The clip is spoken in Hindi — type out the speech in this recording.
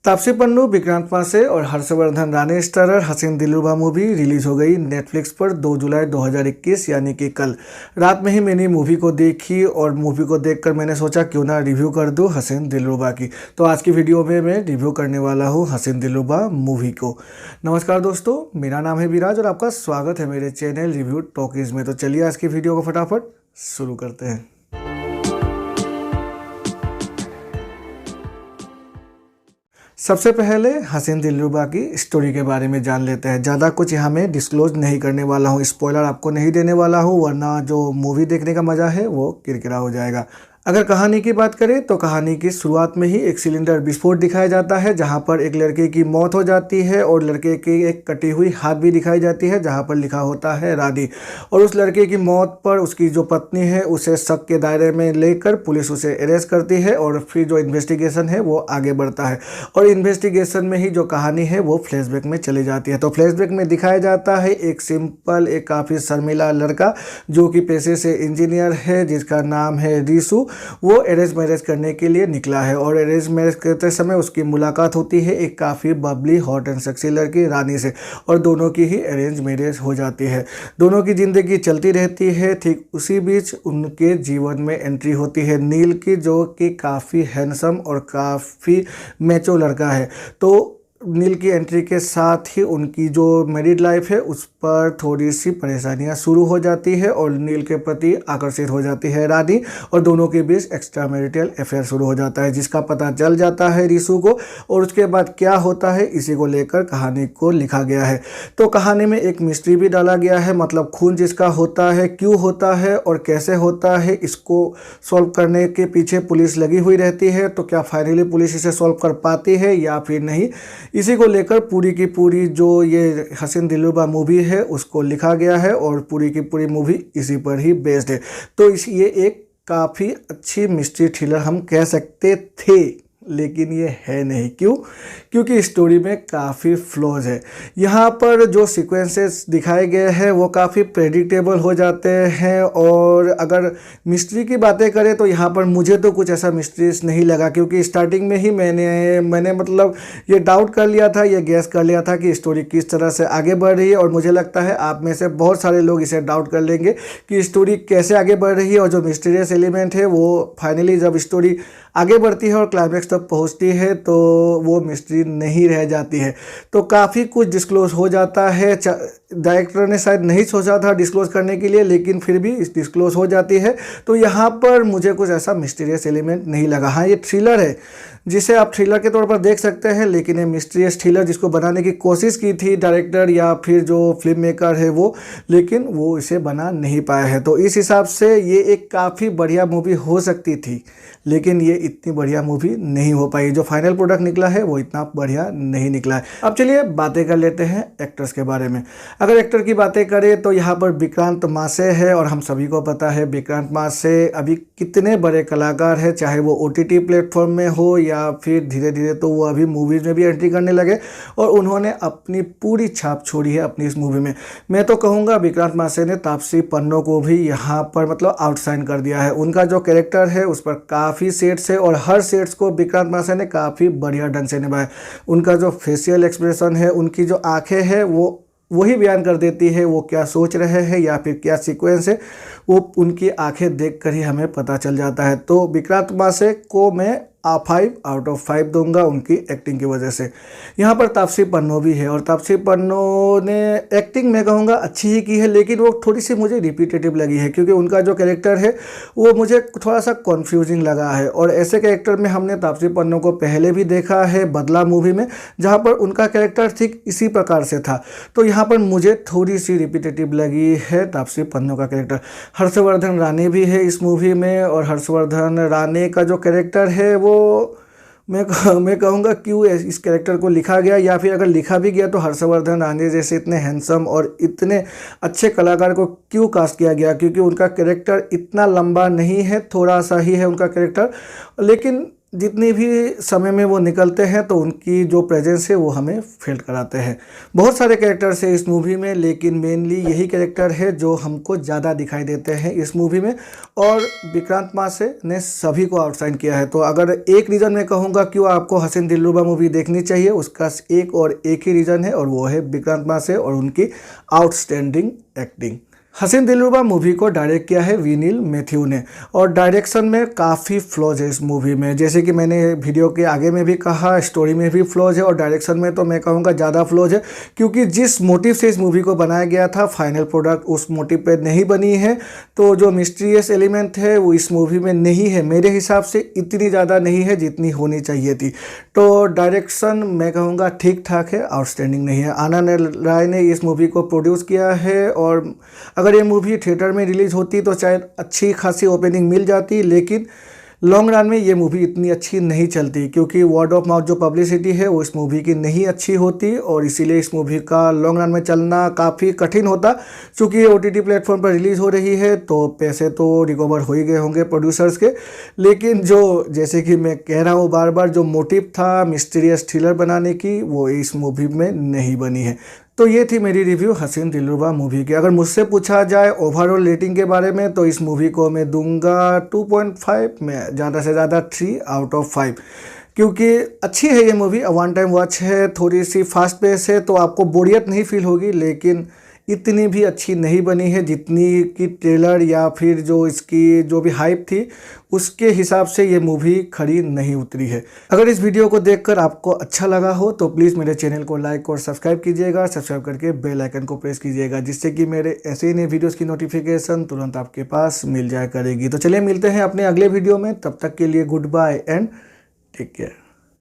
तापसी पन्नू, विक्रांत मासे और हर्षवर्धन राणे स्टारर हसीन दिलरुबा मूवी रिलीज हो गई नेटफ्लिक्स पर 2 जुलाई 2021 यानी कि कल। रात में ही मैंने मूवी को देखी और मूवी को देखकर मैंने सोचा क्यों ना रिव्यू कर दूं हसीन दिलरुबा की। तो आज की वीडियो में मैं रिव्यू करने वाला हूं हसीन दिलरुबा मूवी को। नमस्कार दोस्तों, मेरा नाम है विराज और आपका स्वागत है मेरे चैनल रिव्यू टॉकीज में। तो चलिए आज की वीडियो को फटाफट शुरू करते हैं। सबसे पहले हसीन दिलरुबा की स्टोरी के बारे में जान लेते हैं। ज़्यादा कुछ यहाँ मैं डिस्क्लोज नहीं करने वाला हूँ, स्पॉइलर आपको नहीं देने वाला हूँ, वरना जो मूवी देखने का मज़ा है वो किरकिरा हो जाएगा। अगर कहानी की बात करें तो कहानी की शुरुआत में ही एक सिलेंडर विस्फोट दिखाया जाता है जहां पर एक लड़के की मौत हो जाती है और लड़के की एक कटी हुई हाथ भी दिखाई जाती है जहां पर लिखा होता है रानी। और उस लड़के की मौत पर उसकी जो पत्नी है उसे शक के दायरे में लेकर पुलिस उसे अरेस्ट करती है और फिर जो इन्वेस्टिगेशन है वो आगे बढ़ता है। और इन्वेस्टिगेशन में ही जो कहानी है वो फ्लैशबैक में चली जाती है। तो फ्लैशबैक में दिखाया जाता है एक सिंपल, एक काफ़ी शर्मीला लड़का जो कि पेशे से इंजीनियर है, जिसका नाम है रीशु। वो अरेंज मैरिज करने के लिए निकला है और अरेंज मैरिज करते समय उसकी मुलाकात होती है एक काफ़ी बबली, हॉट एंड सेक्सी लड़की रानी से, और दोनों की ही अरेंज मैरिज हो जाती है। दोनों की ज़िंदगी चलती रहती है। ठीक उसी बीच उनके जीवन में एंट्री होती है नील की, जो कि काफ़ी हैंडसम और काफ़ी मैचो लड़का है। तो नील की एंट्री के साथ ही उनकी जो मैरिड लाइफ है उस पर थोड़ी सी परेशानियां शुरू हो जाती है और नील के प्रति आकर्षित हो जाती है रानी, और दोनों के बीच एक्स्ट्रा मैरिटल अफेयर शुरू हो जाता है जिसका पता चल जाता है रीशु को। और उसके बाद क्या होता है इसी को लेकर कहानी को लिखा गया है। तो कहानी में एक मिस्ट्री भी डाला गया है, मतलब खून जिसका होता है, क्यों होता है और कैसे होता है, इसको सॉल्व करने के पीछे पुलिस लगी हुई रहती है। तो क्या फाइनली पुलिस इसे सॉल्व कर पाती है या फिर नहीं, इसी को लेकर पूरी की पूरी जो ये हसीन दिलरुबा मूवी है उसको लिखा गया है और पूरी की पूरी मूवी इसी पर ही बेस्ड है। तो ये एक काफ़ी अच्छी मिस्ट्री थ्रिलर हम कह सकते थे, लेकिन ये है नहीं। क्यों? क्योंकि स्टोरी में काफ़ी फ्लॉज है। यहाँ पर जो सीक्वेंसेस दिखाए गए हैं वो काफ़ी प्रेडिक्टेबल हो जाते हैं। और अगर मिस्ट्री की बातें करें तो यहाँ पर मुझे तो कुछ ऐसा मिस्ट्रीज नहीं लगा, क्योंकि स्टार्टिंग में ही मैंने मतलब ये डाउट कर लिया था, ये गैस कर लिया था कि स्टोरी किस तरह से आगे बढ़ रही है। और मुझे लगता है आप में से बहुत सारे लोग इसे डाउट कर लेंगे कि स्टोरी कैसे आगे बढ़ रही है, और जो मिस्टीरियस एलिमेंट है वो फाइनली जब स्टोरी आगे बढ़ती है और क्लाइमैक्स तक पहुंचती है तो वो मिस्ट्री नहीं रह जाती है। तो काफ़ी कुछ डिस्क्लोज हो जाता है। डायरेक्टर ने शायद नहीं सोचा था डिस्क्लोज करने के लिए, लेकिन फिर भी डिस्क्लोज हो जाती है। तो यहाँ पर मुझे कुछ ऐसा मिस्टीरियस एलिमेंट नहीं लगा। हाँ, ये थ्रिलर है जिसे आप थ्रिलर के तौर पर देख सकते हैं, लेकिन ये मिस्टीरियस थ्रिलर जिसको बनाने की कोशिश की थी डायरेक्टर या फिर जो फिल्म मेकर है वो, लेकिन वो इसे बना नहीं पाया है। तो इस हिसाब से ये एक काफ़ी बढ़िया मूवी हो सकती थी, लेकिन ये इतनी बढ़िया मूवी नहीं हो पाई। जो फाइनल प्रोडक्ट निकला है वो इतना बढ़िया नहीं निकला है। अब चलिए बातें कर लेते हैं एक्टर्स के बारे में। अगर एक्टर की बातें करें तो यहाँ पर विक्रांत मासे है, और हम सभी को पता है विक्रांत मासे अभी कितने बड़े कलाकार हैं, चाहे वो OTT प्लेटफॉर्म में हो या फिर धीरे धीरे तो वो अभी मूवीज़ में भी एंट्री करने लगे, और उन्होंने अपनी पूरी छाप छोड़ी है अपनी इस मूवी में। मैं तो कहूँगा विक्रांत मासे ने तापसी पन्नू को भी यहाँ पर मतलब आउटशाइन कर दिया है। उनका जो कैरेक्टर है उस पर काफ़ी सेट्स है और हर सेट्स को विक्रांत मासे ने काफ़ी बढ़िया ढंग से निभाया। उनका जो फेशियल एक्सप्रेशन है, उनकी जो आंखें हैं वो वही बयान कर देती है वो क्या सोच रहे हैं या फिर क्या सीक्वेंस है, वो उनकी आंखें देखकर ही हमें पता चल जाता है। तो विक्रांत मासे को मैं 5 आउट ऑफ 5 दूंगा उनकी एक्टिंग की वजह से। यहाँ पर तापसी पन्नू भी है, और तापसी पन्नू ने एक्टिंग मैं कहूँगा अच्छी ही की है, लेकिन वो थोड़ी सी मुझे रिपीटेटिव लगी है, क्योंकि उनका जो कैरेक्टर है वो मुझे थोड़ा सा कन्फ्यूजिंग लगा है। और ऐसे कैरेक्टर में हमने तापसी पन्नू को पहले भी देखा है बदला मूवी में, जहाँ पर उनका कैरेक्टर ठीक इसी प्रकार से था। तो यहाँ पर मुझे थोड़ी सी रिपीटेटिव लगी है तापसी पन्नू का कैरेक्टर। हर्षवर्धन राणे भी है इस मूवी में, और हर्षवर्धन राणे का जो कैरेक्टर है वो मैं कहूँगा क्यों इस कैरेक्टर को लिखा गया, या फिर अगर लिखा भी गया तो हर्षवर्धन राणे जैसे इतने हैंडसम और इतने अच्छे कलाकार को क्यों कास्ट किया गया, क्योंकि उनका कैरेक्टर इतना लंबा नहीं है, थोड़ा सा ही है उनका कैरेक्टर। लेकिन जितनी भी समय में वो निकलते हैं तो उनकी जो प्रेजेंस है वो हमें फील कराते हैं। बहुत सारे कैरेक्टर्स हैं इस मूवी में, लेकिन मेनली यही कैरेक्टर है जो हमको ज़्यादा दिखाई देते हैं इस मूवी में, और विक्रांत मासे ने सभी को आउटशाइन किया है। तो अगर एक रीज़न मैं कहूँगा क्यों आपको हसीन दिलरुबा मूवी देखनी चाहिए, उसका एक ही रीज़न है, और वो है विक्रांत मासे और उनकी आउटस्टैंडिंग एक्टिंग। हसीन दिलरुबा मूवी को डायरेक्ट किया है विनील मैथ्यू ने, और डायरेक्शन में काफ़ी फ्लॉज है इस मूवी में। जैसे कि मैंने वीडियो के आगे में भी कहा, स्टोरी में भी फ्लॉज है और डायरेक्शन में तो मैं कहूँगा ज़्यादा फ्लॉज है, क्योंकि जिस मोटिव से इस मूवी को बनाया गया था फाइनल प्रोडक्ट उस मोटिव पे नहीं बनी है। तो जो मिस्टीरियस एलिमेंट है वो इस मूवी में नहीं है, मेरे हिसाब से इतनी ज़्यादा नहीं है जितनी होनी चाहिए थी। तो डायरेक्शन मैं कहूँगा ठीक ठाक है, आउटस्टैंडिंग नहीं है। आनंद राय ने इस मूवी को प्रोड्यूस किया है, और अगर ये मूवी थिएटर में रिलीज़ होती तो शायद अच्छी खासी ओपनिंग मिल जाती, लेकिन लॉन्ग रन में ये मूवी इतनी अच्छी नहीं चलती, क्योंकि वर्ड ऑफ माउथ जो पब्लिसिटी है वो इस मूवी की नहीं अच्छी होती, और इसीलिए इस मूवी का लॉन्ग रन में चलना काफ़ी कठिन होता। क्योंकि ये OTT प्लेटफॉर्म पर रिलीज़ हो रही है तो पैसे तो रिकवर हो ही गए होंगे प्रोड्यूसर्स के, लेकिन जो जैसे कि मैं कह रहा हूँ बार बार, जो मोटिव था मिस्टीरियस थ्रिलर बनाने की वो इस मूवी में नहीं बनी है। तो ये थी मेरी रिव्यू हसीन दिलरुबा मूवी की। अगर मुझसे पूछा जाए ओवरऑल रेटिंग के बारे में तो इस मूवी को मैं दूंगा 2.5 में, ज़्यादा से ज़्यादा 3 आउट ऑफ 5, क्योंकि अच्छी है ये मूवी, वन टाइम वॉच है, थोड़ी सी फास्ट पेस है तो आपको बोरियत नहीं फील होगी, लेकिन इतनी भी अच्छी नहीं बनी है जितनी कि ट्रेलर या फिर जो इसकी जो भी हाइप थी उसके हिसाब से ये मूवी खरी नहीं उतरी है। अगर इस वीडियो को देखकर आपको अच्छा लगा हो तो प्लीज़ मेरे चैनल को लाइक और सब्सक्राइब कीजिएगा, सब्सक्राइब करके बेल आइकन को प्रेस कीजिएगा, जिससे कि मेरे ऐसे ही नए वीडियोस की नोटिफिकेशन तुरंत आपके पास मिल जाया करेगी। तो चलिए मिलते हैं अपने अगले वीडियो में, तब तक के लिए goodbye and take care.